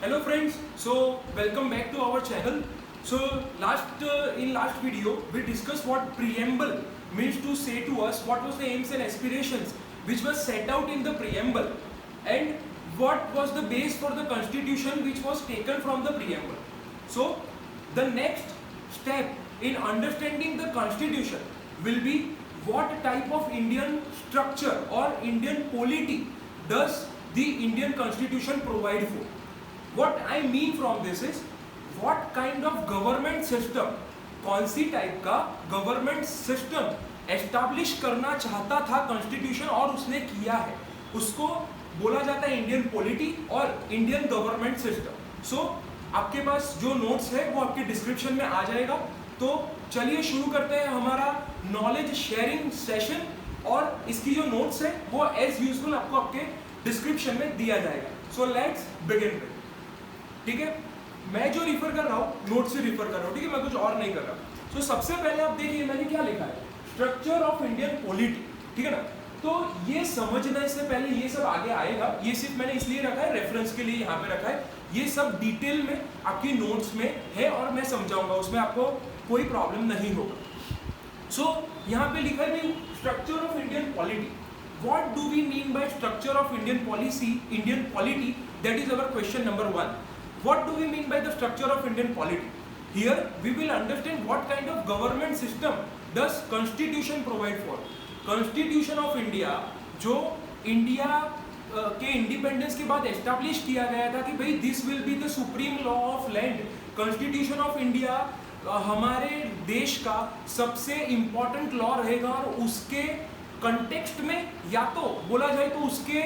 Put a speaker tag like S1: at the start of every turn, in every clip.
S1: Hello friends, so welcome back to our channel. So in last video we discussed what preamble means to say to us, what was the aims and aspirations which was set out in the preamble, and what was the base for the constitution which was taken from the preamble. So the next step in understanding the constitution will be what type of Indian structure or Indian polity does the Indian constitution provide for. What I mean from this is what kind of government system, कौन सी type का government system establish करना चाहता था constitution और उसने किया है, उसको बोला जाता है इंडियन पॉलिटी और इंडियन गवर्नमेंट सिस्टम. सो आपके पास जो नोट्स है वो आपके डिस्क्रिप्शन में आ जाएगा. तो चलिए शुरू करते हैं हमारा नॉलेज शेयरिंग सेशन, और इसकी जो नोट्स है वो एज यूजुअल आपको आपके डिस्क्रिप्शन में दिया जाएगा. So let's begin. ठीक है, मैं जो रिफर कर रहा हूँ नोट से रिफर कर रहा हूँ, ठीक है, मैं कुछ और नहीं कर रहा. सो सबसे पहले आप देखिए मैंने क्या लिखा है, स्ट्रक्चर ऑफ इंडियन पॉलिटी. ठीक है ना. तो ये समझने से पहले ये सब आगे आएगा, ये सिर्फ मैंने इसलिए रखा है रेफरेंस के लिए यहाँ पे रखा है. ये सब डिटेल में आपकी नोट्स में है और मैं समझाऊंगा, उसमें आपको कोई प्रॉब्लम नहीं होगा. सो यहाँ पे लिखा है भाई structure of Indian polity. What do we mean by structure of Indian policy, Indian polity? That is our question number 1. What do we mean by the structure of Indian polity? Here we will understand what kind of government system does Constitution provide for. Constitution of India जो India के independence के बाद establish किया गया था कि भाई this will be the supreme law of land. Constitution of India हमारे देश का सबसे इम्पोर्टेंट लॉ रहेगा और उसके कंटेक्स्ट में या तो बोला जाए तो उसके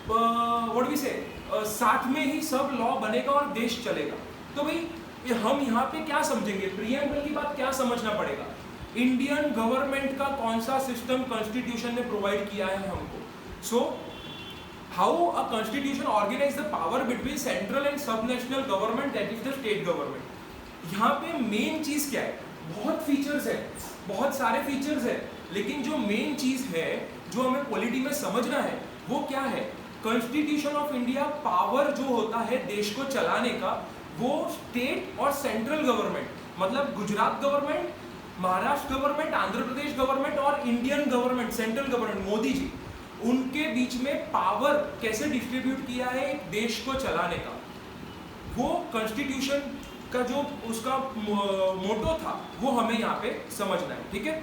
S1: व्हाट वी से साथ में ही सब लॉ बनेगा और देश चलेगा. तो भाई हम यहाँ पे क्या समझेंगे, प्रीएम्बल की बात क्या समझना पड़ेगा, इंडियन गवर्नमेंट का कौन सा सिस्टम कॉन्स्टिट्यूशन ने प्रोवाइड किया है हमको. So how a constitution organise the power between central and sub national government, that is the state government. यहाँ पे मेन चीज क्या है, बहुत फीचर्स है, बहुत सारे फीचर्स है, लेकिन जो मेन चीज है जो हमें पॉलिटी में समझना है वो क्या है, कॉन्स्टिट्यूशन ऑफ इंडिया पावर जो होता है देश को चलाने का वो स्टेट और सेंट्रल गवर्नमेंट, मतलब Gujarat government, Maharashtra government, Andhra Pradesh government और Indian government, central government Modi ji, उनके बीच में पावर कैसे डिस्ट्रीब्यूट किया है एक देश को चलाने का, वो कॉन्स्टिट्यूशन का जो उसका मोटो था वो हमें यहाँ पे समझना है. ठीक है.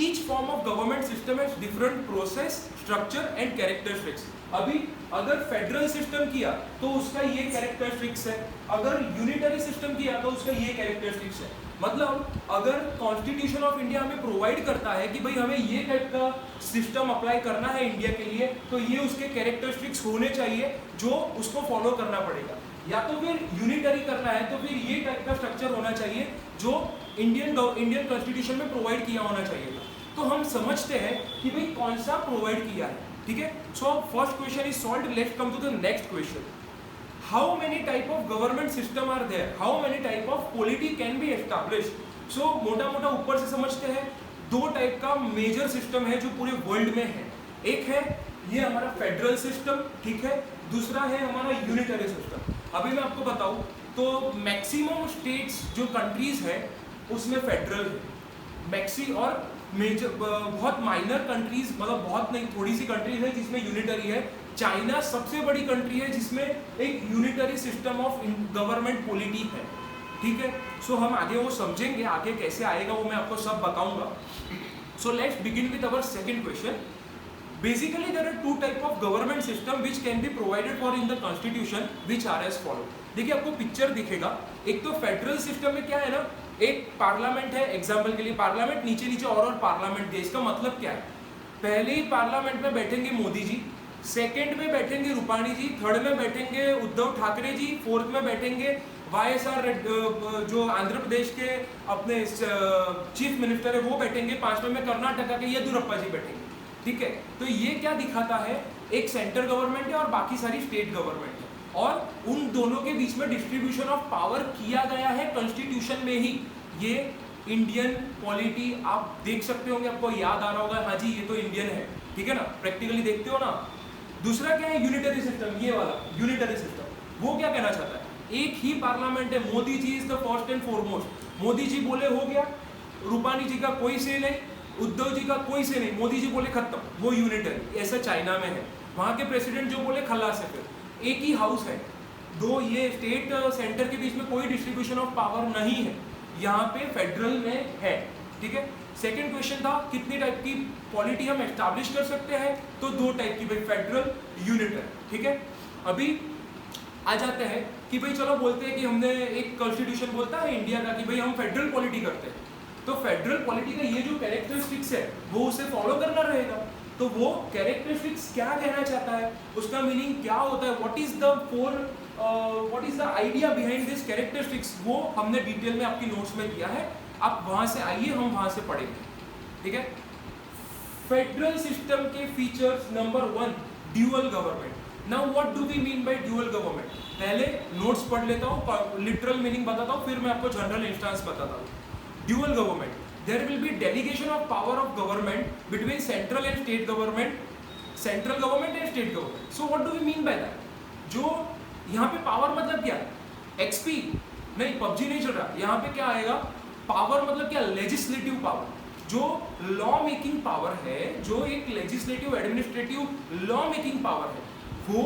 S1: Each form of government system has different process, structure and characteristics. अभी अगर फेडरल सिस्टम किया तो उसका ये कैरेक्टरिस्टिक्स है, अगर यूनिटरी सिस्टम किया तो उसका ये कैरेक्टरिस्टिक्स है. मतलब अगर कॉन्स्टिट्यूशन ऑफ इंडिया हमें प्रोवाइड करता है कि भाई हमें ये टाइप का सिस्टम अप्लाई करना है इंडिया के लिए, तो ये उसके कैरेक्टरिस्टिक्स होने चाहिए जो उसको फॉलो करना पड़ेगा. या तो फिर यूनिटरी करना है तो फिर ये टाइप का स्ट्रक्चर होना चाहिए जो इंडियन कॉन्स्टिट्यूशन में प्रोवाइड किया होना चाहिए. तो हम समझते हैं कि भाई कौन सा प्रोवाइड किया है. ठीक है. So first question is solved. Let's come to the next question. How many type of government system are there, how many type of polity can be established. So मोटा मोटा ऊपर से समझते हैं दो टाइप का मेजर सिस्टम है जो पूरे वर्ल्ड में है. एक है ये हमारा फेडरल सिस्टम, ठीक है, दूसरा है हमारा यूनिटरी सिस्टम. अभी मैं आपको बताऊं तो मैक्सिमम स्टेट्स जो कंट्रीज है उसमें फेडरल है, मैक्सी और मेजर बहुत माइनर कंट्रीज, मतलब बहुत नहीं, थोड़ी सी कंट्रीज है जिसमें यूनिटरी है. चाइना सबसे बड़ी कंट्री है जिसमें एक unitary system of government polity है. ठीक है. सो हम आगे वो समझेंगे, आगे कैसे आएगा वो मैं आपको सब बताऊंगा. So let's begin with our second question. Basically there are two type of government system which can be provided for in the constitution which are as follow. देखिए आपको पिक्चर दिखेगा. एक तो फेडरल सिस्टम में क्या है ना, एक पार्लियामेंट है, एग्जाम्पल के लिए पार्लियामेंट, नीचे नीचे और पार्लियामेंट है. इसका मतलब क्या है, पहले ही पार्लियामेंट में बैठेंगे मोदी जी, सेकंड में बैठेंगे रूपाणी जी, थर्ड में बैठेंगे उद्धव ठाकरे जी, फोर्थ में बैठेंगे वाईएसआर जो आंध्र प्रदेश के अपने चीफ मिनिस्टर है वो बैठेंगे, पांचवें में कर्नाटका के येदियुरप्पा जी बैठेंगे. ठीक है. तो ये क्या दिखाता है, एक सेंट्रल गवर्नमेंट है और बाकी सारी स्टेट गवर्नमेंट है, और उन दोनों के बीच में डिस्ट्रीब्यूशन ऑफ पावर किया गया है कॉन्स्टिट्यूशन में ही. ये इंडियन पॉलिटी आप देख सकते होंगे, आपको याद आ रहा होगा, हाँ जी ये तो इंडियन है. ठीक है ना, प्रैक्टिकली देखते हो ना. दूसरा क्या है, यूनिटरी सिस्टम, ये वाला यूनिटरी सिस्टम। वो क्या कहना चाहता है, एक ही पार्लियामेंट है, Modi ji is the first and foremost. Modi ji बोले हो गया, रूपानी जी का कोई से नहीं, उद्धव जी का कोई से नहीं, मोदी जी बोले खत्म, वो यूनिटरी। ऐसा चाइना में है, वहां के प्रेसिडेंट जो बोले खल्लास है। फिर एक ही हाउस है, दो ये स्टेट सेंटर के बीच में कोई डिस्ट्रीब्यूशन ऑफ पावर नहीं है, यहाँ पे फेडरल में है, ठीक है। सेकंड क्वेश्चन था कितनी टाइप की पॉलिटी हम एस्टैब्लिश कर सकते हैं, तो दो टाइप की भाई, फेडरल, यूनिटरी, ठीक है। अभी आ जाते हैं कि भाई चलो बोलते हैं कि हमने एक कॉन्स्टिट्यूशन बोलता है इंडिया का कि भाई हम फेडरल पॉलिटी करते हैं, तो फेडरल पॉलिटी का ये जो कैरेक्टरिस्टिक्स है वो उसे फॉलो करना रहेगा। तो वो कैरेक्टरिस्टिक्स क्या कहना चाहता है, उसका मीनिंग क्या होता है, what is the idea behind this characteristics, वो हमने डिटेल में आपकी नोट्स में दिया है। आप वहां से आइए, हम वहां से पढ़ेंगे, ठीक है। फेडरल सिस्टम के features, number 1, dual government. Now what do we mean by dual government, पहले नोट्स पढ़ लेता हूँ, लिटरल मीनिंग बताता हूँ, फिर मैं आपको जनरल इंस्टेंस बताता हूँ। Dual government, there will be delegation of power of government between central and state government, central government and state government. So what do we mean by that? जो यहाँ पे पावर मतलब क्या है, XP नहीं, PUBG नहीं चल रहा, यहाँ पे क्या आएगा, पावर मतलब क्या, लेजिस्लेटिव पावर, जो लॉ मेकिंग पावर है, जो एक legislative administrative law making power है, वो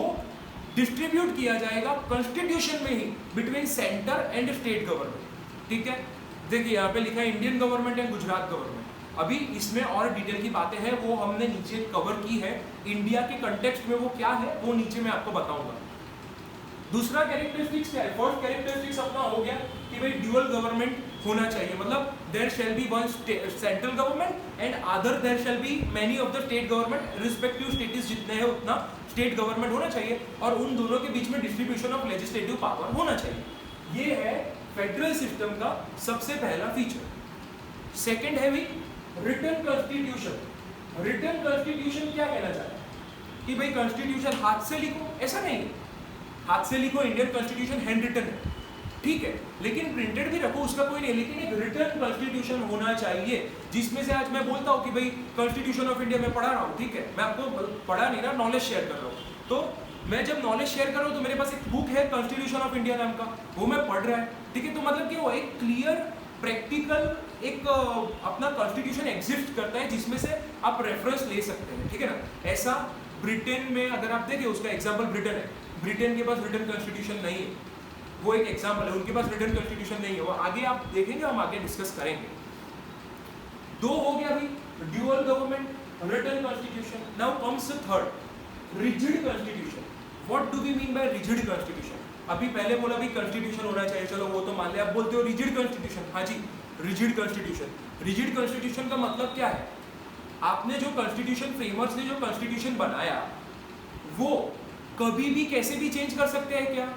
S1: डिस्ट्रीब्यूट किया जाएगा कॉन्स्टिट्यूशन में ही between centre and state government, ठीक है। देखिए यहाँ पे लिखा है Indian government and Gujarat government. अभी इसमें और डिटेल की बातें हैं, वो हमने नीचे कवर की है, इंडिया के कंटेक्स्ट में वो क्या है वो नीचे मैं आपको बताऊंगा। दूसरा कैरेक्टरिस्टिक्स क्या है, फर्स्ट कैरेक्टरिस्टिक्स अपना हो गया कि भाई ड्यूअल गवर्नमेंट होना चाहिए, मतलब there shall be one central government and other there shall be many of the state government, respective states जितने हैं उतना स्टेट गवर्नमेंट होना चाहिए, और उन दोनों के बीच में डिस्ट्रीब्यूशन ऑफ लेजिस्लेटिव पावर होना चाहिए। ये है फेडरल सिस्टम का सबसे पहला फीचर। सेकंड है भी रिटन कॉन्स्टिट्यूशन। रिटन कॉन्स्टिट्यूशन क्या कहना चाहता है कि भाई कॉन्स्टिट्यूशन हाथ से लिखो, ऐसा नहीं है, हाथ से लिखो, इंडियन कॉन्स्टिट्यूशन हैंड रिटन है, ठीक है, लेकिन प्रिंटेड भी रखो उसका कोई नहीं, लेकिन एक रिटन कॉन्स्टिट्यूशन होना चाहिए, जिसमें से आज मैं बोलता हूँ कि भाई कॉन्स्टिट्यूशन ऑफ इंडिया में पढ़ा रहा हूँ, ठीक है, मैं आपको पढ़ा नहीं रहा, नॉलेज शेयर कर रहा हूँ। तो मैं जब नॉलेज शेयर कर रहा हूँ तो मेरे पास एक बुक है कॉन्स्टिट्यूशन ऑफ इंडिया नाम का, वो मैं पढ़ रहा है, ठीक है। तो मतलब कि वो एक क्लियर प्रैक्टिकल एक अपना कॉन्स्टिट्यूशन एग्जिस्ट करता है जिसमें से आप रेफरेंस ले सकते हैं, ठीक है ना। ऐसा ब्रिटेन में अगर आप देखें, उसका एग्जाम्पल ब्रिटेन है, ब्रिटेन के पास रिटन कॉन्स्टिट्यूशन नहीं है, वो एक एग्जाम्पल है, उनके पास रिटन कॉन्स्टिट्यूशन नहीं है, वो आगे आप देखेंगे, हम आगे डिस्कस करेंगे। दो हो गया अभी, dual government, written constitution. Now comes the third, rigid constitution. What do we mean by rigid constitution? अभी पहले बोला भी कॉन्स्टिट्यूशन होना चाहिए, चलो वो तो मान लिया, आप बोलते हो रिजिड कॉन्स्टिट्यूशन, हाँ जी, रिजिड कॉन्स्टिट्यूशन। रिजिड कॉन्स्टिट्यूशन का मतलब क्या है, आपने जो कॉन्स्टिट्यूशन फ्रेमर्स ने जो कॉन्स्टिट्यूशन बनाया वो कभी भी कैसे भी चेंज कर सकते हैं क्या?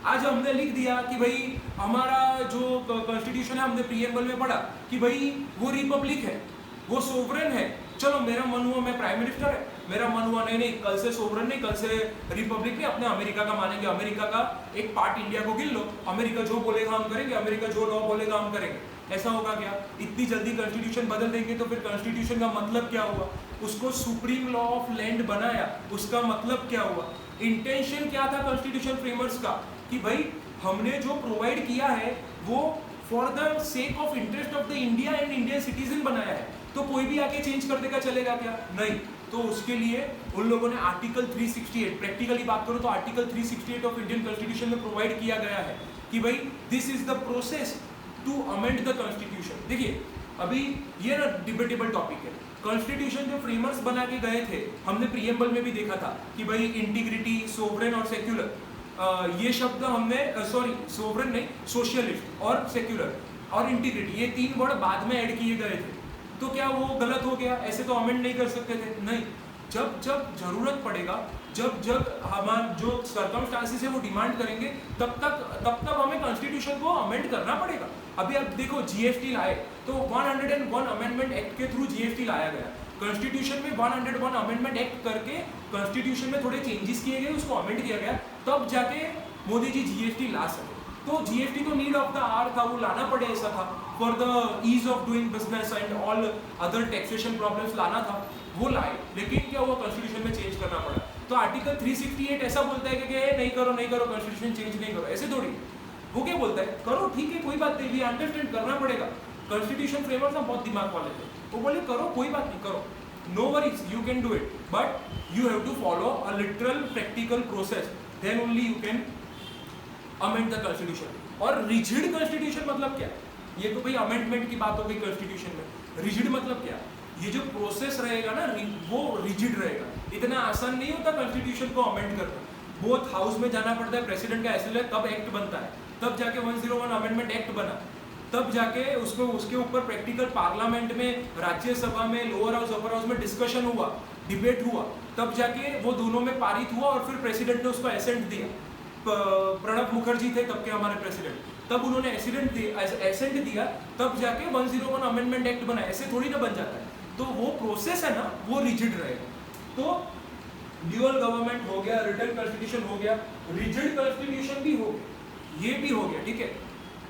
S1: आज हमने लिख दिया कि भाई हमारा जो कॉन्स्टिट्यूशन है, हमने प्रीएम्बल में पढ़ा कि भाई वो रिपब्लिक है, वो सोवरेन है, चलो मेरा मन हुआ मैं प्राइम मिनिस्टर है, मेरा मन हुआ नहीं कल से सोवरेन नहीं, कल से रिपब्लिक नहीं, अपने अमेरिका का मानेंगे, अमेरिका का एक पार्ट इंडिया को गिन लो, अमेरिका जो बोलेगा हम करेंगे, अमेरिका जो लॉ बोलेगा हम करेंगे। ऐसा होगा क्या? इतनी जल्दी कॉन्स्टिट्यूशन बदल देंगे तो फिर कॉन्स्टिट्यूशन का मतलब क्या हुआ? उसको सुप्रीम लॉ ऑफ लैंड बनाया, उसका मतलब क्या हुआ? इंटेंशन क्या था कॉन्स्टिट्यूशन फ्रेमर्स का कि भाई हमने जो प्रोवाइड किया है वो for the sake of interest of the India and Indian citizen बनाया है, तो कोई भी आके चेंज कर देगा चलेगा क्या? नहीं। तो उसके लिए उन लोगों ने आर्टिकल 368, प्रैक्टिकली बात करो तो आर्टिकल 368 ऑफ इंडियन कॉन्स्टिट्यूशन में प्रोवाइड किया गया है कि भाई this is the process to amend the constitution. देखिए अभी ये ना डिबेटेबल टॉपिक है, कॉन्स्टिट्यूशन जो फ्रेमर्स बना के गए थे, हमने प्रीएम्बल में भी देखा था कि भाई इंटीग्रिटी, सोवरेन और सेक्युलर, ये शब्द हमने सोवरेन नहीं, सोशलिस्ट और सेक्युलर और इंटीग्रिटी, ये तीन वर्ड बाद में ऐड किए गए थे। तो क्या वो गलत हो गया? ऐसे तो अमेंड नहीं कर सकते थे? नहीं। जब जब जरूरत पड़ेगा, जब जब हमारे जो सर्कमस्टांसेस है वो डिमांड करेंगे, तब हमें कॉन्स्टिट्यूशन को अमेंड करना पड़ेगा। अभी आप देखो जीएसटी लाए तो 101 अमेंडमेंट एक्ट के थ्रू जीएसटी लाया गया। कॉन्स्टिट्यूशन में 101 अमेंडमेंट एक्ट करके कॉन्स्टिट्यूशन में थोड़े चेंजेस किए गए, उसको अमेंड किया गया, तब जाके मोदी जी जीएसटी ला सके। तो जीएसटी तो नीड ऑफ द आवर था, वो लाना पड़े, ऐसा था, for the ease of doing business and all other taxation problems लाना था, वो लाए, लेकिन क्या हुआ? कॉन्स्टिट्यूशन में चेंज करना पड़ा। तो आर्टिकल आर्टिकल 368 ऐसा बोलता है कि नहीं करो कॉन्स्टिट्यूशन चेंज नहीं करो, ऐसे थोड़ी। वो क्या बोलता है, करो ठीक है कोई बात नहीं, वी अंडरस्टैंड, करना पड़ेगा। कॉन्स्टिट्यूशन फ्रेमवर्क ना बहुत दिमाग वाले थे, वो बोले करो कोई बात नहीं, करो, no worries, you can do it, but you have to follow a literal practical process, then only you can amend the constitution. और रिजिड कॉन्स्टिट्यूशन मतलब क्या? ये तो भाई अमेंडमेंट की बात हो गई कॉन्स्टिट्यूशन में। रिजिड मतलब क्या? ये जो प्रोसेस रहेगा ना वो रिजिड रहेगा। इतना आसान नहीं होता कॉन्स्टिट्यूशन को अमेंड करना, बोथ हाउस में जाना पड़ता है, प्रेसिडेंट का एसेंबली तब एक्ट बनता है, तब जाके 101 अमेंडमेंट एक्ट बना, तब जाके उसको उसके ऊपर प्रैक्टिकल पार्लियामेंट में, राज्यसभा में, लोअर हाउस अपर हाउस में डिस्कशन हुआ, डिबेट हुआ, तब जाके वो दोनों में पारित हुआ और फिर प्रेसिडेंट ने उसको एसेंट दिया। प्रणब मुखर्जी थे तब के हमारे प्रेसिडेंट, तब उन्होंने एसेंट दिया, तब जाके 101 अमेंडमेंट एक्ट बना। ऐसे थोड़ी ना बन जाता है। तो वो प्रोसेस है ना वो रिजिड रहेगा। तो ड्यूअल गवर्नमेंट हो गया, रिटन कॉन्स्टिट्यूशन हो गया, रिजिड कॉन्स्टिट्यूशन भी हो गया, ये भी हो गया, ठीक है।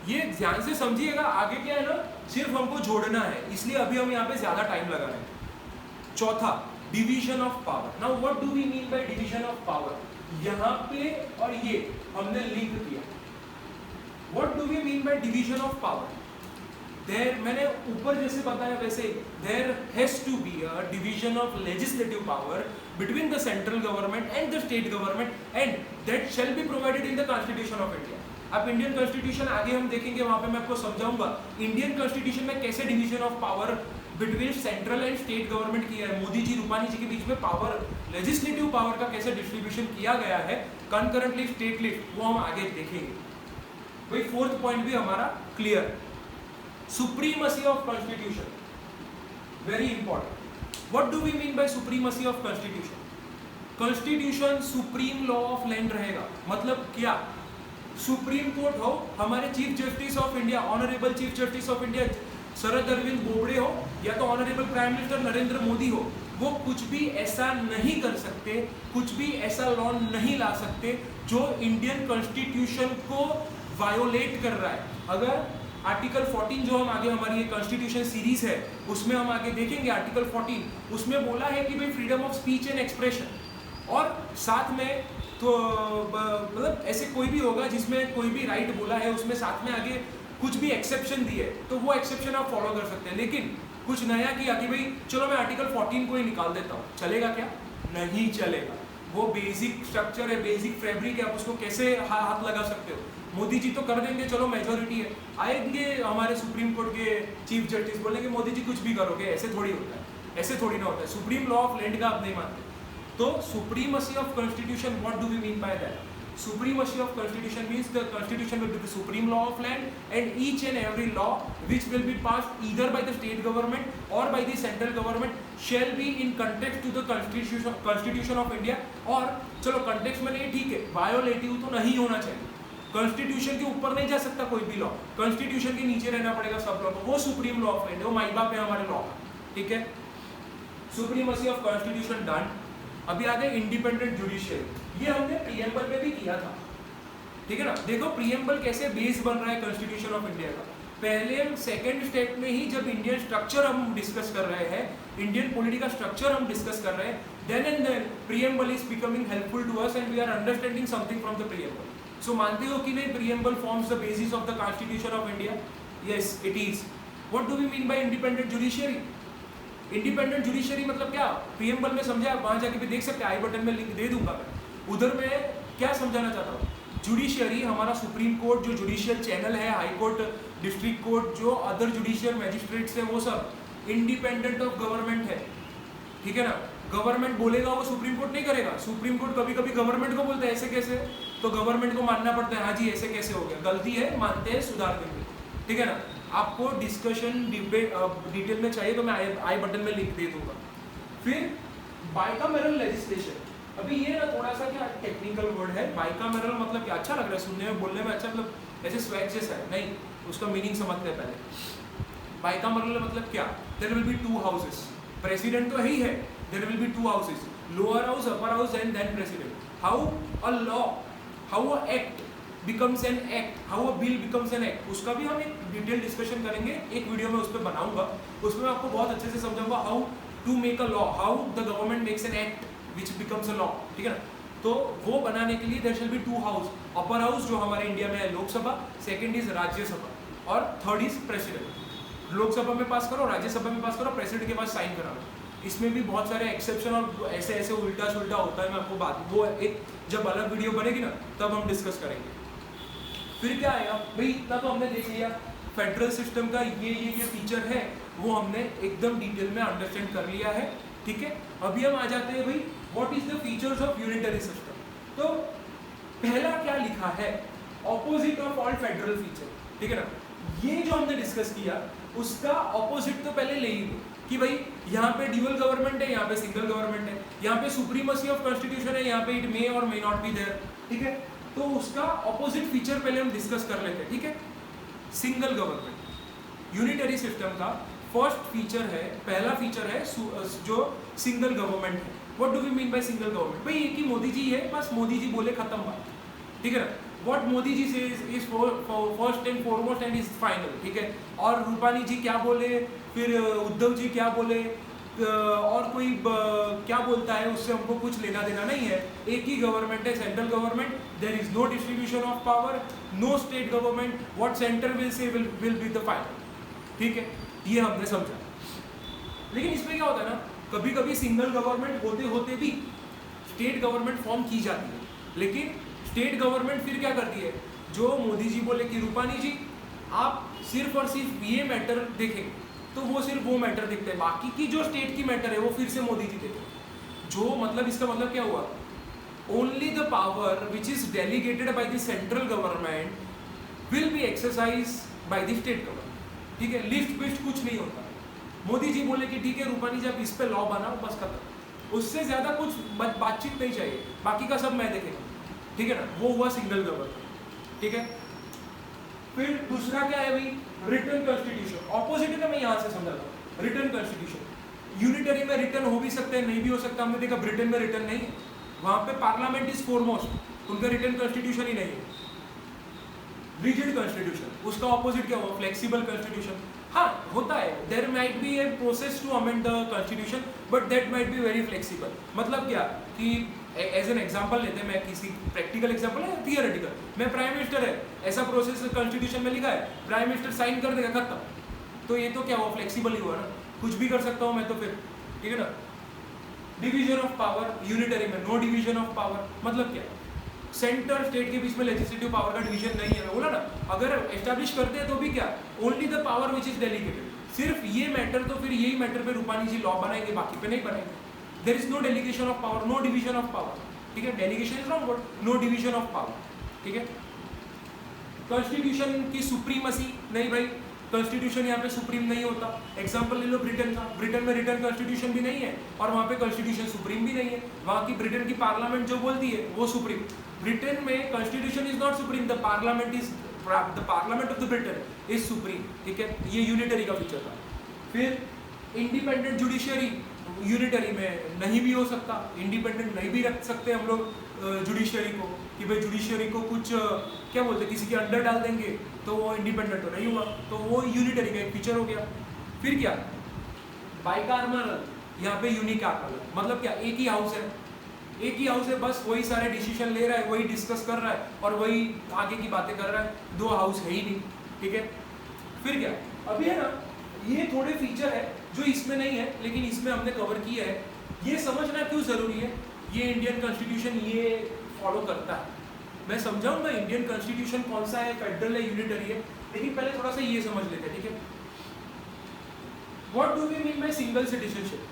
S1: ये ध्यान से समझिएगा, आगे क्या है ना, सिर्फ हमको जोड़ना है, इसलिए अभी हम यहाँ पे ज्यादा टाइम लगा रहे हैं। चौथा, division of power. Now what do we mean by division of power? यहाँ पे और ये हमने लिंक किया। What do we mean by division of power? There, मैंने ऊपर जैसे बताया वैसे, there has to be a division of legislative power between the central government and the state government, and that shall be provided in the constitution of India. अब Indian constitution आगे हम देखेंगे, वहां पे मैं आपको समझाऊंगा इंडियन कॉन्स्टिट्यूशन में कैसे division of power between central and state government किया है। मोदी जी, रूपानी जी के बीच में पावर, लेजिस्लेटिव पावर का कैसे डिस्ट्रीब्यूशन किया गया है, कंकरेंट लिस्ट, स्टेट लिस्ट, वो हम आगे देखेंगे। भाई फोर्थ पॉइंट भी हमारा clear, supremacy of constitution, very important. What do we mean by supremacy of constitution? Constitution supreme law of land रहेगा। मतलब क्या? सुप्रीम कोर्ट हो, हमारे chief justice of India, honourable chief justice of India Sharad Arvind Bobde हो, या तो honourable prime minister Narendra Modi हो, वो कुछ भी ऐसा नहीं कर सकते, कुछ भी ऐसा लॉ नहीं ला सकते जो इंडियन कॉन्स्टिट्यूशन को वायोलेट कर रहा है। अगर आर्टिकल 14 जो हम आगे, हमारी ये कॉन्स्टिट्यूशन सीरीज है उसमें हम आगे देखेंगे, आर्टिकल 14 उसमें बोला है कि भाई freedom of speech and expression, और साथ में तो मतलब ऐसे कोई भी होगा जिसमें कोई भी राइट बोला है, उसमें साथ में आगे कुछ भी एक्सेप्शन दिए तो वो एक्सेप्शन आप फॉलो कर सकते हैं। लेकिन कुछ नया किया कि भाई चलो मैं आर्टिकल 14 को ही निकाल देता हूँ, चलेगा क्या? नहीं चलेगा। वो बेसिक स्ट्रक्चर है, बेसिक फैब्रिक है, आप उसको कैसे हाथ लगा सकते हो? मोदी जी तो कर देंगे, चलो मेजोरिटी है, आएंगे हमारे सुप्रीम कोर्ट के चीफ जस्टिस बोलेंगे मोदी जी कुछ भी करोगे, ऐसे थोड़ी होता है, ऐसे थोड़ी ना होता है। सुप्रीम लॉ ऑफ लैंड का आप नहीं मानते। तो supremacy of constitution, what do we mean by that? Supremacy of constitution means the constitution will be the supreme law of land, and each and every law which will be passed either by the state government or by the central government shall be in context to the constitution of India। और चलो context में नहीं, ठीक है, violative तो नहीं होना चाहिए, कॉन्स्टिट्यूशन के ऊपर नहीं जा सकता कोई भी लॉ, कॉन्स्टिट्यूशन के नीचे रहना पड़ेगा सब लॉ को, वो सुप्रीम लॉ ऑफ लैंड है, वो माई बाप है हमारे लॉ का, ठीक है। Supremacy of constitution done. अभी आ गए इंडिपेंडेंट जुडिशियरी, ये हमने प्रीएम्बल में भी किया था, ठीक है ना। देखो प्रीएम्बल कैसे बेस बन रहा है कॉन्स्टिट्यूशन ऑफ इंडिया का। पहले हम सेकेंड स्टेप में ही जब इंडियन स्ट्रक्चर हम डिस्कस कर रहे हैं, इंडियन पॉलिटिकल स्ट्रक्चर हम डिस्कस कर रहे हैं, then and then preamble is becoming helpful to us and we are understanding something from the preamble. So मानते हो कि नहीं preamble forms the basis of the constitution of India? Yes it is. What do we mean by independent judiciary? Independent judiciary मतलब क्या? Preamble में समझा, वहां जाके भी देख सकते हैं, आई बटन में लिंक दे दूंगा मैं, उधर में क्या समझाना चाहता हूँ। जुडिशियरी हमारा सुप्रीम कोर्ट, जो जुडिशियल चैनल है, हाई कोर्ट, डिस्ट्रिक्ट कोर्ट, जो अदर जुडिशियल मैजिस्ट्रेट्स है, वो सब इंडिपेंडेंट ऑफ गवर्नमेंट है, ठीक है ना। गवर्नमेंट बोलेगा वो सुप्रीम कोर्ट नहीं करेगा। सुप्रीम कोर्ट कभी कभी गवर्नमेंट को बोलता है ऐसे कैसे, तो गवर्नमेंट को मानना पड़ता है, हाँ जी ऐसे कैसे हो गया, गलती है, मानते हैं, सुधार देंगे, ठीक है ना। आपको डिस्कशन डिटेल में चाहिए तो मैं आई बटन में लिंक दे दूंगा। फिर बाइकामेरल लेजिस्लेशन, अभी ये ना थोड़ा सा क्या टेक्निकल वर्ड है, बाइकामेरल मतलब क्या? अच्छा लग रहा है सुनने में, बोलने में अच्छा, मतलब ऐसे स्वैग जैसा है, नहीं, उसका मीनिंग समझते हैं पहले। बाइकामेरल मतलब क्या? There will be two houses, president तो है ही है, there will be two houses, lower house, upper house and then president. How a law, how a act becomes an act, how a bill becomes an act, उसका भी हम एक detail discussion करेंगे, एक वीडियो में उस पर बनाऊंगा, उसमें मैं आपको बहुत अच्छे से समझाऊंगा how to make a law, how the government makes an act which becomes a law, ठीक है ना। तो वो बनाने के लिए there shall be 2 house, upper house जो हमारे इंडिया में है लोकसभा, सेकंड इज राज्यसभा और थर्ड इज प्रेसिडेंट। लोकसभा में पास करो, राज्यसभा में पास करो, प्रेसिडेंट के पास साइन करा लो। इसमें भी बहुत सारे एक्सेप्शन और ऐसे ऐसे उल्टा सुल्टा होता है, मैं आपको बात वो एक जब अलग वीडियो बनेगी ना तब हम डिस्कस करेंगे। फिर क्या आएगा भाई, इतना तो हमने देख लिया फेडरल सिस्टम का ये फीचर है, वो हमने एकदम डिटेल में अंडरस्टैंड कर लिया है, ठीक है। अभी हम आ जाते हैं भाई what is the features of unitary system. तो पहला क्या लिखा है, opposite of all federal feature, ठीक है ना। ये जो हमने डिस्कस किया उसका ऑपोजिट तो पहले ले ही लो कि भाई यहाँ पे ड्यूअल गवर्नमेंट है, यहाँ पे सिंगल गवर्नमेंट है, यहाँ पे सुप्रीमसी ऑफ कॉन्स्टिट्यूशन है, यहाँ पे इट मे और मे नॉट बी देयर, ठीक है। तो उसका ऑपोजिट फीचर पहले हम डिस्कस कर लेते हैं, ठीक है। सिंगल गवर्नमेंट यूनिटरी सिस्टम का फर्स्ट फीचर है, पहला फीचर है जो सिंगल गवर्नमेंट है। What do we mean by single government, भाई एक ही मोदी जी है, बस मोदी जी बोले खत्म बात, ठीक है ना। What Modi ji says is first and foremost and is final, ठीक है। और रूपानी जी क्या बोले, फिर उद्धव जी क्या बोले, और कोई क्या बोलता है उससे हमको कुछ लेना देना नहीं है। एक ही गवर्नमेंट है, central government, there is no distribution of power, no state government, what centre will say will be the final, ठीक है। ये हमने समझा। लेकिन इसमें क्या होता है ना, कभी कभी सिंगल गवर्नमेंट होते होते भी स्टेट गवर्नमेंट फॉर्म की जाती है, लेकिन स्टेट गवर्नमेंट फिर क्या करती है, जो मोदी जी बोले कि रूपानी जी आप सिर्फ और सिर्फ ये मैटर देखेंगे, तो वो सिर्फ वो मैटर देखते हैं, बाकी की जो स्टेट की मैटर है वो फिर से मोदी जी देते हैं। जो मतलब इसका मतलब क्या हुआ, only the power which is delegated by the central government will be exercise by the state government, ठीक है। लिस्ट बिस्ट कुछ नहीं होता। मोदी जी बोले कि ठीक है रूपानी जी आप इस पे लॉ बनाओ, बस खत्म, उससे ज्यादा कुछ बातचीत नहीं चाहिए, बाकी का सब मैं देखेगा, ठीक है ना। वो हुआ सिंगल गवर्नमेंट, ठीक है। फिर दूसरा क्या है भाई, रिटन कॉन्स्टिट्यूशन। ऑपोजिट है ना, मैं यहाँ से समझा था। रिटन कॉन्स्टिट्यूशन यूनिटरी में रिटन हो भी सकते हैं, नहीं भी हो सकता, हमने देखा ब्रिटेन में रिटन नहीं है, वहां पे पार्लियामेंट इज फोरमोस्ट, उनका रिटन कॉन्स्टिट्यूशन ही नहीं है। रिजिड कॉन्स्टिट्यूशन, उसका ऑपोजिट क्या हुआ, फ्लेक्सिबल कॉन्स्टिट्यूशन। हाँ होता है, there might be a process to amend the constitution, but that might be very flexible. मतलब क्या कि एज एन एग्जाम्पल लेते हैं, मैं किसी प्रैक्टिकल एग्जाम्पल है थियोरेटिकल, मैं प्राइम मिनिस्टर है, ऐसा प्रोसेस कॉन्स्टिट्यूशन में लिखा है, प्राइम मिनिस्टर साइन कर देगा, खत्म। तो ये तो क्या हुआ, फ्लेक्सिबल ही हुआ ना, कुछ भी कर सकता हूँ मैं तो फिर, ठीक है ना। डिवीजन ऑफ पावर, यूनिटरी में नो डिवीजन ऑफ पावर, मतलब क्या, सेंटर स्टेट के बीच में लेजिस्लेटिव पावर का डिवीजन नहीं है, बोला ना। अगर एस्टैब्लिश करते हैं तो भी क्या, only the power which is delegated, सिर्फ ये मैटर, तो फिर यही मैटर पे रूपानी जी लॉ बनाएंगे, बाकी पे नहीं बनाएंगे। There is no delegation of power, no division of power, ठीक है। Delegation is wrong word, no division of power, ठीक है। कॉन्स्टिट्यूशन की सुप्रीमसी नहीं भाई, कॉन्स्टिट्यूशन यहाँ पे सुप्रीम नहीं होता। एग्जांपल ले लो ब्रिटेन का, ब्रिटेन में रिटन कॉन्स्टिट्यूशन भी नहीं है और वहाँ पे कॉन्स्टिट्यूशन सुप्रीम भी नहीं है, वहाँ की ब्रिटेन की पार्लियामेंट जो बोलती है वो सुप्रीम। ब्रिटेन में constitution is not supreme, the parliament of the Britain is supreme, ठीक है। ये यूनिटरी का फीचर था। फिर इंडिपेंडेंट जुडिशियरी, यूनिटरी में नहीं भी हो सकता, इंडिपेंडेंट नहीं भी रख सकते हम लोग जुडिशियरी को, कि भाई जुडिशियरी को कुछ क्या बोलते हैं, किसी के अंडर डाल देंगे तो वो इंडिपेंडेंट तो नहीं हुआ, तो वो यूनिटरी का एक फीचर हो गया। फिर क्या, बाइकार्मल, यहाँ पे यूनिकैर्मल, मतलब क्या, एक ही हाउस है, एक ही हाउस है, बस वही सारे डिसीजन ले रहा है, वही डिस्कस कर रहा है और वही आगे की बातें कर रहा है, दो हाउस है ही नहीं, ठीक है। फिर क्या, अभी है ना, ये थोड़े फीचर है जो इसमें नहीं है लेकिन इसमें हमने कवर किया है। ये समझना क्यों जरूरी है, ये इंडियन कॉन्स्टिट्यूशन ये फॉलो करता है। मैं समझाऊंगा इंडियन कॉन्स्टिट्यूशन कौन सा है, फेडरल है, यूनिटरी है, लेकिन पहले थोड़ा सा ये समझ लेते हैं, ठीक है। What do we mean by single citizenship,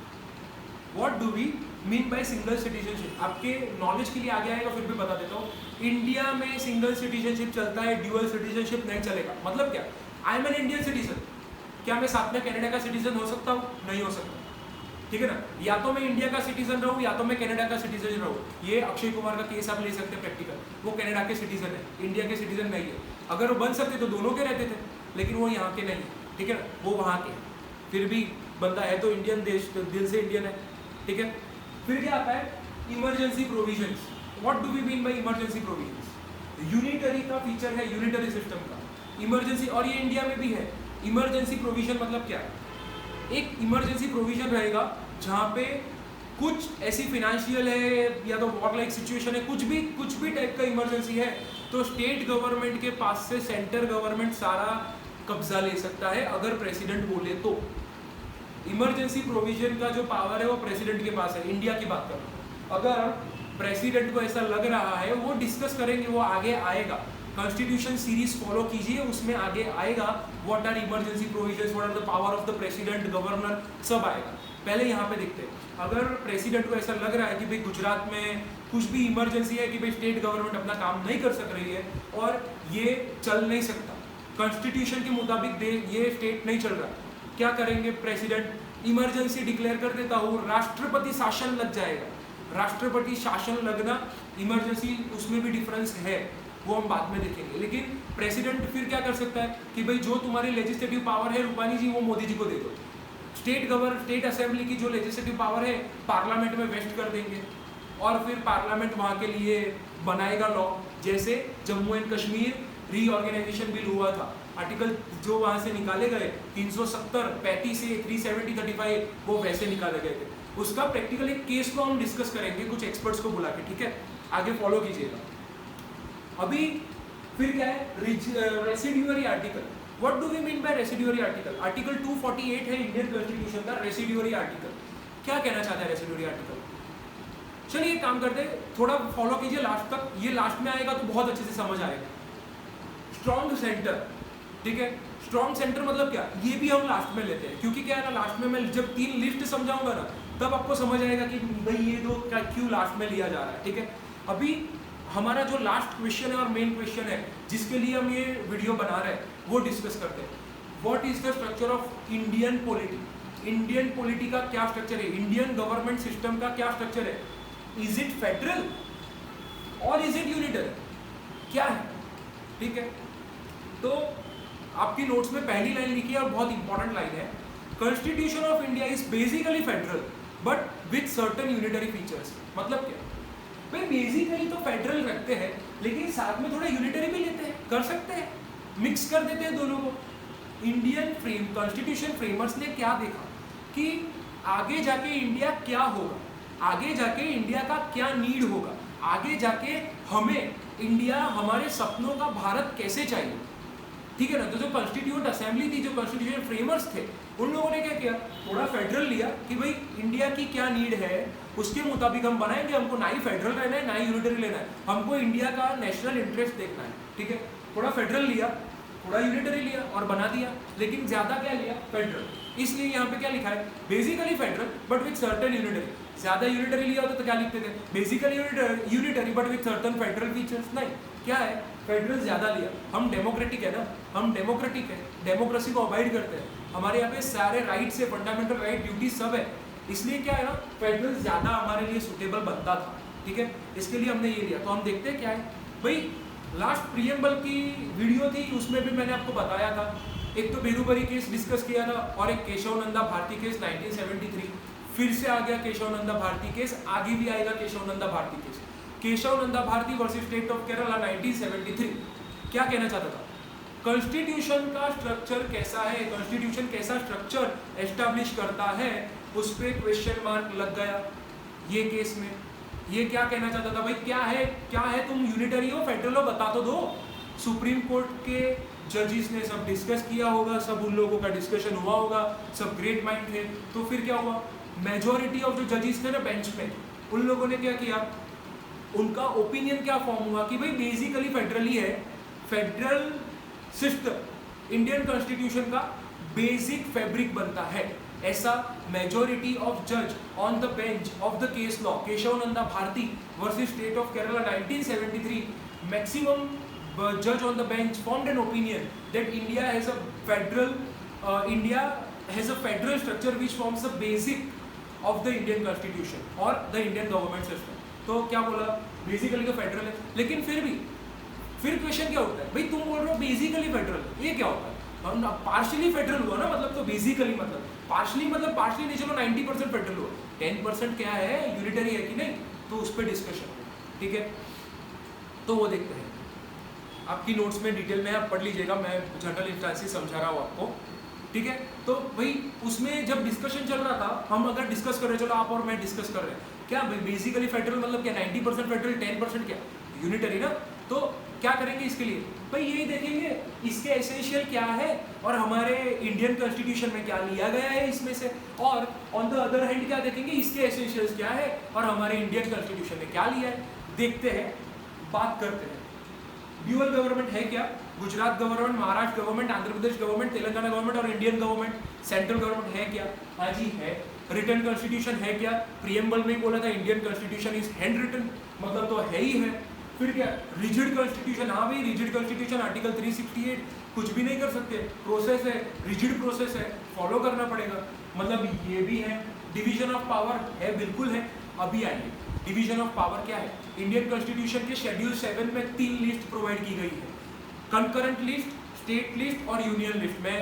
S1: what do we mean by single citizenship, आपके नॉलेज के लिए आगे आएगा, फिर भी बता देता हूँ। इंडिया में सिंगल सिटीजनशिप चलता है, ड्यूअल सिटीजनशिप नहीं चलेगा। मतलब क्या, I am an Indian citizen, क्या मैं साथ में कनाडा का सिटीजन हो सकता हूँ, नहीं हो सकता, ठीक है ना। या तो मैं इंडिया का सिटीजन रहूँ या तो मैं कनाडा का सिटीजन रहूँ। ये अक्षय कुमार का केस आप ले सकते हैं प्रैक्टिकल, वो कनाडा के सिटीजन है, इंडिया के सिटीजन नहीं है। अगर वो बन सकते तो दोनों के रहते थे, लेकिन वो यहाँ के नहीं, ठीक है ना, वो वहाँ के, फिर भी बंदा है तो इंडियन, देश दिल से इंडियन है, ठीक है। फिर क्या आता है, emergency provisions. What do we mean by emergency provisions, unitary का फीचर है, यूनिटरी सिस्टम का इमरजेंसी, और ये इंडिया में भी है। इमरजेंसी प्रोविजन मतलब क्या, एक इमरजेंसी प्रोविजन रहेगा जहाँ पे कुछ ऐसी फिनेंशियल है या तो वॉर लाइक सिचुएशन है, कुछ भी टाइप का इमरजेंसी है, तो स्टेट गवर्नमेंट के पास से सेंटर गवर्नमेंट सारा कब्जा ले सकता है अगर प्रेसिडेंट बोले तो। इमरजेंसी प्रोविजन का जो पावर है वो प्रेसिडेंट के पास है। इंडिया की बात कर रहा हूँ, अगर प्रेसिडेंट को ऐसा लग रहा है, वो डिस्कस करेंगे, वो आगे आएगा। कॉन्स्टिट्यूशन सीरीज फॉलो कीजिए, उसमें आगे आएगा what are emergency provisions, what are the power of the president, governor, सब आएगा। पहले यहाँ पे देखते हैं, अगर प्रेसिडेंट को ऐसा लग रहा है कि भाई गुजरात में कुछ भी इमरजेंसी है, कि भाई स्टेट गवर्नमेंट अपना काम नहीं कर सक रही है और ये चल नहीं सकता, कॉन्स्टिट्यूशन के मुताबिक ये स्टेट नहीं चल रहा, क्या करेंगे प्रेसिडेंट? इमरजेंसी डिक्लेयर कर देता हूँ, राष्ट्रपति शासन लग जाएगा। राष्ट्रपति शासन लगना, इमरजेंसी, उसमें भी डिफरेंस है, वो हम बाद में देखेंगे। लेकिन प्रेसिडेंट फिर क्या कर सकता है कि भाई जो तुम्हारी लेजिस्लेटिव पावर है रूपानी जी, वो मोदी जी को दे दो। स्टेट असेंबली की जो लेजिस्लेटिव पावर है पार्लियामेंट में वेस्ट कर देंगे और फिर पार्लियामेंट वहाँ के लिए बनाएगा लॉ। जैसे Jammu and Kashmir reorganisation bill हुआ था, आर्टिकल जो वहाँ से निकाले गए 370, 35 से 370, 35, वो वैसे निकाले गए थे। उसका प्रैक्टिकल एक केस को हम डिस्कस करेंगे कुछ एक्सपर्ट्स को बुला के, ठीक है? आगे फॉलो कीजिएगा। अभी फिर क्या है, residuary article. What do we mean by residuary article? Article 248 है इंडियन कॉन्स्टिट्यूशन का रेसिड्यूअरी आर्टिकल। क्या कहना चाहता है रेसिड्यूअरी आर्टिकल? चलिए एक काम करते हैं, थोड़ा फॉलो कीजिए लास्ट तक, ये लास्ट में आएगा तो बहुत अच्छे से समझ आएगा। स्ट्रॉन्ग सेंटर, ठीक है? स्ट्रॉन्ग सेंटर मतलब क्या, ये भी हम लास्ट में लेते हैं, क्योंकि क्या है ना, लास्ट में मैं जब 3 लिस्ट समझाऊंगा ना, तब आपको समझ आएगा कि भाई ये दो क्या क्यों लास्ट में लिया जा रहा है, ठीक है? अभी हमारा जो लास्ट क्वेश्चन है और मेन क्वेश्चन है जिसके लिए हम ये वीडियो बना रहे हैं, वो डिस्कस करते हैं। What is the structure of Indian polity? Indian polity का क्या स्ट्रक्चर है? इंडियन गवर्नमेंट सिस्टम का क्या स्ट्रक्चर है? इज इट फेडरल और इज इट यूनिटरी? क्या है, ठीक है? तो आपकी नोट्स में पहली लाइन लिखी है और बहुत इंपॉर्टेंट लाइन है, constitution of India is basically federal but with certain unitary features. मतलब क्या भाई, बेसिकली तो फेडरल रखते हैं लेकिन साथ में थोड़ा यूनिटरी भी लेते हैं, कर सकते हैं, मिक्स कर देते हैं दोनों को। इंडियन कॉन्स्टिट्यूशन फ्रेमर्स ने क्या देखा कि आगे जाके इंडिया क्या होगा, आगे जाके इंडिया का क्या नीड होगा, आगे जाके हमें इंडिया, हमारे सपनों का भारत कैसे चाहिए, ठीक है ना? तो जो कॉन्स्टिट्यूएंट असेंबली थी, जो कॉन्स्टिट्यूशन फ्रेमर्स थे, उन लोगों ने क्या किया, थोड़ा फेडरल लिया कि भाई इंडिया की क्या नीड है उसके मुताबिक हम बनाएंगे, हमको ना ही फेडरल रहना है ना ही यूनिटरी लेना है, हमको इंडिया का नेशनल इंटरेस्ट देखना है, ठीक है? थोड़ा फेडरल लिया, थोड़ा यूनिटरी लिया और बना दिया, लेकिन ज्यादा क्या लिया, फेडरल। इसलिए यहाँ पे क्या लिखा है, basically federal but with certain unitary. ज्यादा यूनिटरी लिया होता तो क्या लिखते थे, basically unitary but with certain federal features. नहीं, क्या है, फेडरल ज्यादा लिया। हम डेमोक्रेटिक है ना, हम डेमोक्रेटिक है, डेमोक्रेसी को अवॉइड करते हैं, हमारे यहाँ पे सारे राइट्स है, फंडामेंटल राइट, ड्यूटी सब है, इसलिए क्या है ना, फेडरल ज्यादा हमारे लिए सुटेबल बनता था, ठीक है? इसके लिए हमने ये लिया। तो हम देखते हैं क्या है भाई, लास्ट प्रीएम्बल की वीडियो थी, उसमें भी मैंने आपको बताया था, एक तो बेरूबरी केस डिस्कस किया था और एक केशव नंदा भारती केस 1973, फिर से आ गया केशव नंदा भारती केस, आगे भी आएगा Keshav Nanda Bharati case. Keshav Nanda Bharati versus state of Kerala 1973। क्या कहना चाहता था, कॉन्स्टिट्यूशन का स्ट्रक्चर कैसा है, कॉन्स्टिट्यूशन कैसा स्ट्रक्चर एस्टैब्लिश करता है, उस पर क्वेश्चन मार्क लग गया ये केस में। ये क्या कहना चाहता था भाई, क्या है तुम यूनिटरी हो फेडरल हो, बता तो दो। सुप्रीम कोर्ट के जजेस ने सब डिस्कस किया होगा, सब उन लोगों का डिस्कशन हुआ होगा, सब ग्रेट माइंड थे, तो फिर क्या हुआ, मेजॉरिटी ऑफ जो जजेस थे ना बेंच में, उन लोगों ने क्या किया, उनका ओपिनियन क्या फॉर्म हुआ कि भाई बेसिकली फेडरल ही है, फेडरल सिस्टम इंडियन कॉन्स्टिट्यूशन का बेसिक फैब्रिक बनता है, ऐसा मेजॉरिटी ऑफ जज on the bench of the case law Keshav Nanda Bharati versus state of Kerala 1973, maximum judge on the bench formed an opinion that India has a federal structure which forms the basic of the Indian constitution or the Indian government system। तो क्या बोला, basically तो federal है, लेकिन फिर question क्या होता है भाई, तुम बोल रहे हो बेसिकली फेडरल, ये क्या होता है, पार्शियली फेडरल हुआ ना, मतलब तो बेसिकली मतलब पार्शियली नहीं, चलो 90% फेडरल हुआ, 10% क्या है, यूनिटरी है कि नहीं, तो उस पर डिस्कशन, ठीक है? तो वो देखते हैं, आपकी नोट्स में डिटेल में आप पढ़ लीजिएगा, मैं जनरल इंस्टेंसेस समझा रहा हूँ आपको। ठीक है। तो भाई उसमें जब डिस्कशन चल रहा था, हम अगर डिस्कस कर रहे, चलो आप और मैं डिस्कस कर रहे हैं, क्या बेसिकली फेडरल मतलब क्या 90% फेडरल 10% क्या यूनिटरी ना। तो क्या करेंगे इसके लिए, भाई यही देखेंगे इसके एसेंशियल क्या है और हमारे इंडियन कॉन्स्टिट्यूशन में क्या लिया गया है इसमें से, और ऑन द अदर हैंड क्या देखेंगे इसके एसेंशियल्स क्या है और हमारे इंडियन कॉन्स्टिट्यूशन में क्या लिया है। देखते हैं, बात करते हैं। ड्यूअल गवर्नमेंट है क्या, Gujarat government, Maharashtra government, Andhra Pradesh government, Telangana government और इंडियन गवर्नमेंट, सेंट्रल गवर्नमेंट है क्या, हाँ जी है। रिटन कॉन्स्टिट्यूशन है क्या, प्रीएम्बल में ही बोला था Indian constitution is hand written, मतलब तो है ही है। फिर क्या, रिजिड कॉन्स्टिट्यूशन, हाँ भाई रिजिड कॉन्स्टिट्यूशन आर्टिकल 368 कुछ भी नहीं कर सकते, प्रोसेस है, रिजिड प्रोसेस है, फॉलो करना पड़ेगा, मतलब ये भी है। डिवीजन ऑफ पावर है, बिल्कुल है। अभी आइए, डिवीजन ऑफ पावर क्या है। इंडियन कॉन्स्टिट्यूशन के शेड्यूल 7 में 3 लिस्ट प्रोवाइड की गई है, कंकरेंट लिस्ट, स्टेट लिस्ट और यूनियन लिस्ट। मैं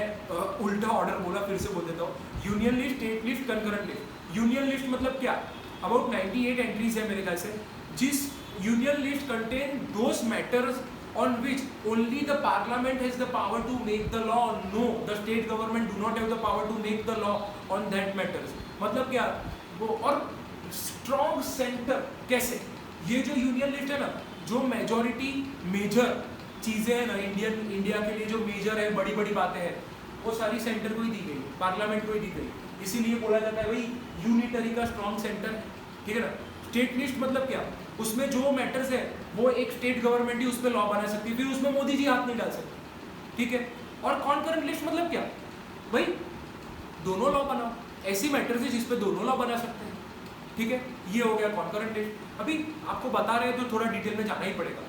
S1: उल्टा ऑर्डर बोला, फिर से बोल देता हूँ, union list, state list, concurrent list. Union list मतलब क्या, अबाउट 98 एंट्रीज है मेरे ख्याल से, जिस union list contain those matters on which only the parliament has the power to make the law. No, the state government do not have the power to make the law on that matters. मतलब क्या वो, और strong centre कैसे, ये जो union list है ना, जो मेजॉरिटी मेजर चीजें हैं ना इंडिया के लिए जो मेजर है, बड़ी बड़ी बातें हैं, वो सारी सेंटर को ही दी गई, पार्लियामेंट को ही दी गई, इसीलिए बोला जाता है भाई यूनिटरी का स्ट्रॉन्ग सेंटर है, ठीक है ना। स्टेट लिस्ट मतलब क्या, उसमें जो मैटर्स है वो एक स्टेट गवर्नमेंट ही उस पर लॉ बना सकती है, फिर उसमें मोदी जी हाथ नहीं डाल सकते, ठीक है। और कॉन्करेंट लिस्ट मतलब क्या, भाई दोनों लॉ बनाओ, ऐसी मैटर्स है जिस पे दोनों लॉ बना सकते हैं, ठीक है। ये हो गया कॉन्करेंट लिस्ट। अभी आपको बता रहे हैं तो थोड़ा डिटेल में जाना ही पड़ेगा।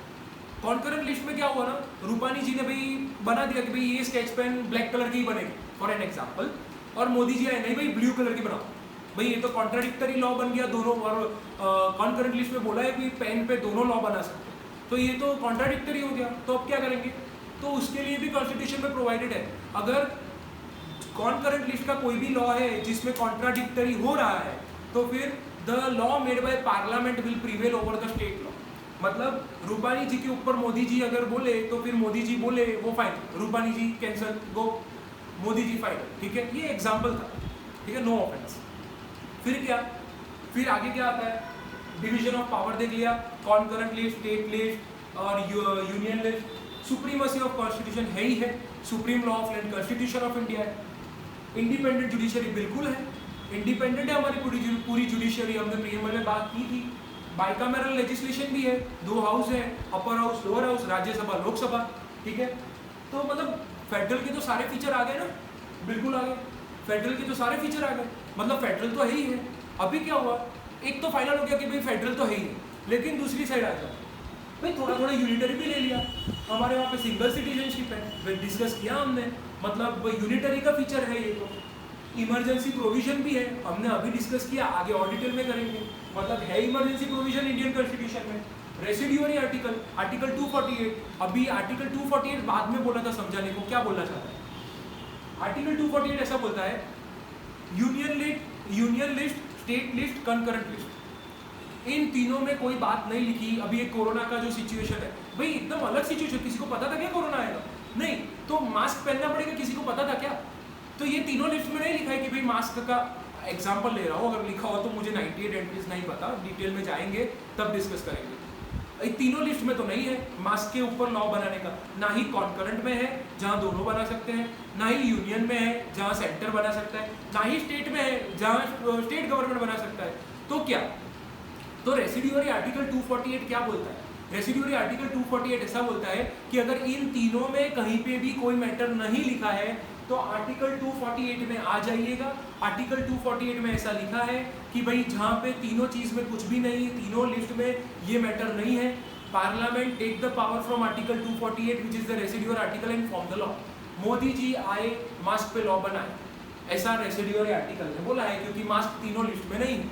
S1: कॉन्करेंट लिस्ट में क्या हुआ ना, रूपानी जी ने भाई बना दिया कि भाई ये स्केच पेन ब्लैक कलर की ही बनेगी फॉर एन एग्जाम्पल, और मोदी जी आए नहीं भाई ब्लू कलर की बनाओ, भाई ये तो कॉन्ट्राडिक्टरी लॉ बन गया दोनों, और कॉन्करेंट लिस्ट में बोला है कि पेन पे दोनों लॉ बना सकते हैं, तो ये तो कॉन्ट्राडिक्टरी हो गया। तो अब क्या करेंगे, तो उसके लिए भी कॉन्स्टिट्यूशन में प्रोवाइडेड है, अगर कॉन्करेंट लिस्ट का कोई भी लॉ है जिसमें कॉन्ट्राडिक्टरी हो रहा है, तो फिर the law made by parliament will prevail over the state law. मतलब रूपानी जी के ऊपर मोदी जी अगर बोले तो फिर मोदी जी बोले वो फाइन, रूपानी जी कैंसल, गो मोदी जी फाइन, ठीक है। ये एग्जाम्पल था, ठीक है, नो ऑफेंस। फिर क्या, फिर आगे क्या आता है, डिवीजन ऑफ पावर देख लिया, कॉन्करेंट लिस्ट, स्टेट लिस्ट और union list. Supremacy of constitution है ही है, supreme law of land constitution of India है। इंडिपेंडेंट जुडिशरी बिल्कुल है, इंडिपेंडेंट है हमारी पूरी जुडिशरी, हमने प्रीएम्बल में बात की थी। बाइकामेरल लेजिस्लेशन भी है, 2 हाउस है, upper house, lower house, Rajya Sabha, Lok Sabha, ठीक है। तो मतलब फेडरल के तो सारे फीचर आ गए ना, बिल्कुल आ गए, फेडरल के तो सारे फीचर आ गए, मतलब फेडरल तो है ही है। अभी क्या हुआ, एक तो फाइनल हो गया कि भाई फेडरल तो है ही है, लेकिन दूसरी साइड आ जाओ भाई, थोड़ा थोड़ा यूनिटरी भी ले लिया, हमारे वहाँ पे सिंगल सिटीजनशिप है, डिस्कस किया हमने, मतलब यूनिटरी का फीचर है ये तो। इमरजेंसी प्रोविजन भी है, हमने अभी डिस्कस किया, आगे और डिटेल में करेंगे, मतलब है इमरजेंसी प्रोविजन इंडियन कॉन्स्टिट्यूशन में। रेसिड्यूअरी आर्टिकल, आर्टिकल 248, अभी आर्टिकल 248 बाद में बोला था समझाने को, क्या बोलना चाहता है आर्टिकल 248 ऐसा बोलता है, union list, state list, concurrent list, इन तीनों में कोई बात नहीं लिखी। अभी एक कोरोना का जो सिचुएशन है, भाई एकदम अलग सिचुएशन, किसी को पता था क्या कोरोना आएगा, नहीं, तो मास्क पहनना पड़ेगा, किसी को पता था क्या, तो ये तीनों लिस्ट में नहीं लिखा है कि भाई मास्क का, एग्जाम्पल ले रहा हूँ, अगर लिखा हो तो मुझे 98 एंट्रीज नहीं पता, डिटेल में जाएंगे तब डिस्कस करेंगे। ये तीनों लिस्ट में तो नहीं है मास्क के ऊपर लॉ बनाने का, ना ही कॉन्करेंट में है जहाँ दोनों बना सकते हैं, ना ही यूनियन में है जहाँ सेंटर बना सकता है, ना ही स्टेट में है जहाँ स्टेट गवर्नमेंट बना सकता है। तो क्या, तो रेसिड्यूअरी आर्टिकल 248 क्या बोलता है, रेसिड्यूअरी आर्टिकल 248 ऐसा बोलता है कि अगर इन तीनों में कहीं पे भी कोई मैटर नहीं लिखा है तो आर्टिकल 248 में आ जाइएगा। आर्टिकल 248 में ऐसा लिखा है कि भाई जहाँ पे तीनों चीज में कुछ भी नहीं, तीनों लिस्ट में ये मैटर नहीं है, parliament take the power from article 248 which is the residuary article and form the law. Modi ji आए, मास्क पे लॉ बनाए, ऐसा रेसिड्यूअर आर्टिकल में बोला है, क्योंकि मास्क तीनों लिस्ट में नहीं है,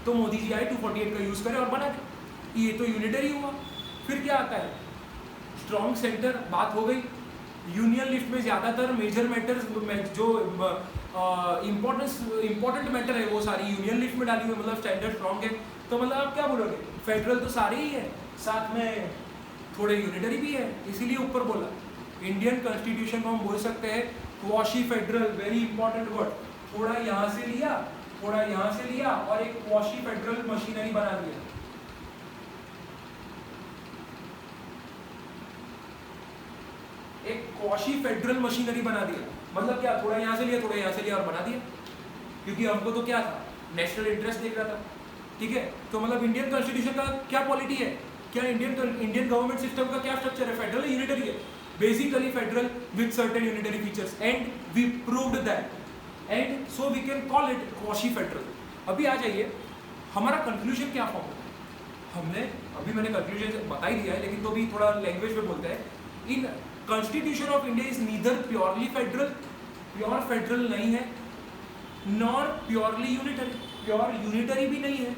S1: तो मोदी जी आए 248 का यूज करें और बना दे, ये तो यूनिटरी हुआ। फिर क्या आता है, स्ट्रॉन्ग सेंटर, बात हो गई। यूनियन लिस्ट में ज़्यादातर मेजर मैटर्स जो इम्पोर्टेंट मैटर है वो सारी यूनियन लिस्ट में डाली हुई, मतलब स्टैंडर्ड स्ट्रॉन्ग है। तो मतलब आप क्या बोलोगे, फेडरल तो सारे ही है, साथ में थोड़े यूनिटरी भी है, इसीलिए ऊपर बोला। इंडियन कॉन्स्टिट्यूशन को हम बोल सकते हैं quasi federal, very important word, थोड़ा यहाँ से लिया, थोड़ा यहाँ से लिया और एक क्वाशी फेडरल मशीनरी बना दिया। एक क्वाशी फेडरल मशीनरी बना दिया, मतलब क्या, थोड़ा यहाँ से लिया, थोड़ा यहाँ से लिया और बना दिया, क्योंकि हमको तो क्या था, नेशनल इंटरेस्ट देख रहा था, ठीक है। तो मतलब इंडियन कॉन्स्टिट्यूशन का क्या पॉलिटी है, क्या इंडियन गवर्नमेंट सिस्टम का क्या स्ट्रक्चर है, फेडरल है, यूनिटरी है, basically federal with certain unitary features, and we proved that, and so we can call it quasi federal. अभी आ जाइए, हमारा कंक्लूजन क्या फॉर्म होता है, हमने अभी मैंने कंक्लूजन बता ही दिया है, लेकिन तो भी थोड़ा लैंग्वेज में बोलते हैं। In constitution of India is neither purely federal, pure federal नहीं है, nor purely unitary, pure unitary भी नहीं है,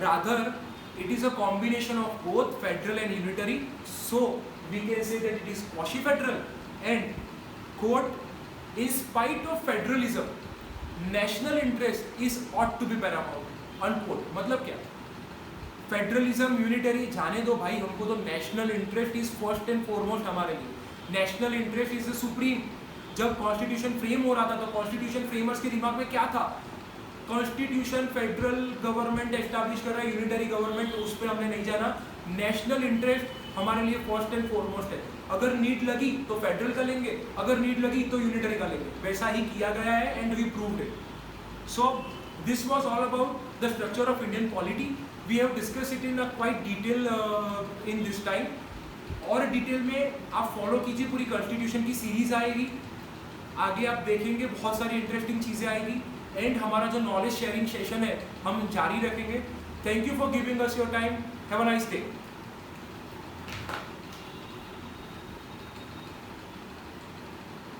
S1: rather it is a combination of both federal and unitary, so we can say that it is quasi federal, and quote in spite of federalism national interest is ought to be paramount unquote। मतलब क्या, federalism unitary जाने दो भाई, हमको तो national interest is first and foremost, हमारे लिए national interest is supreme. जब कॉन्स्टिट्यूशन फ्रेम हो रहा था तो कॉन्स्टिट्यूशन फ्रेमर्स के दिमाग में क्या था, कॉन्स्टिट्यूशन फेडरल गवर्नमेंट एस्टैब्लिश कर रहा है, यूनिटरी गवर्नमेंट, उस पर हमने नहीं जाना, नेशनल इंटरेस्ट हमारे लिए फर्स्ट एंड फॉरमोस्ट है। अगर नीड लगी तो फेडरल का लेंगे, अगर नीड लगी तो यूनिटरी का लेंगे, वैसा ही किया गया है and we proved it. So this was all about the structure of Indian polity, we have discuss it in a quite detail in this time, और डिटेल में आप फॉलो कीजिए, पूरी कॉन्स्टिट्यूशन की सीरीज आएगी, आगे आप देखेंगे बहुत सारी इंटरेस्टिंग चीज़ें आएगी, एंड हमारा जो नॉलेज शेयरिंग सेशन है हम जारी रखेंगे। Thank you for giving us your time, have a nice day.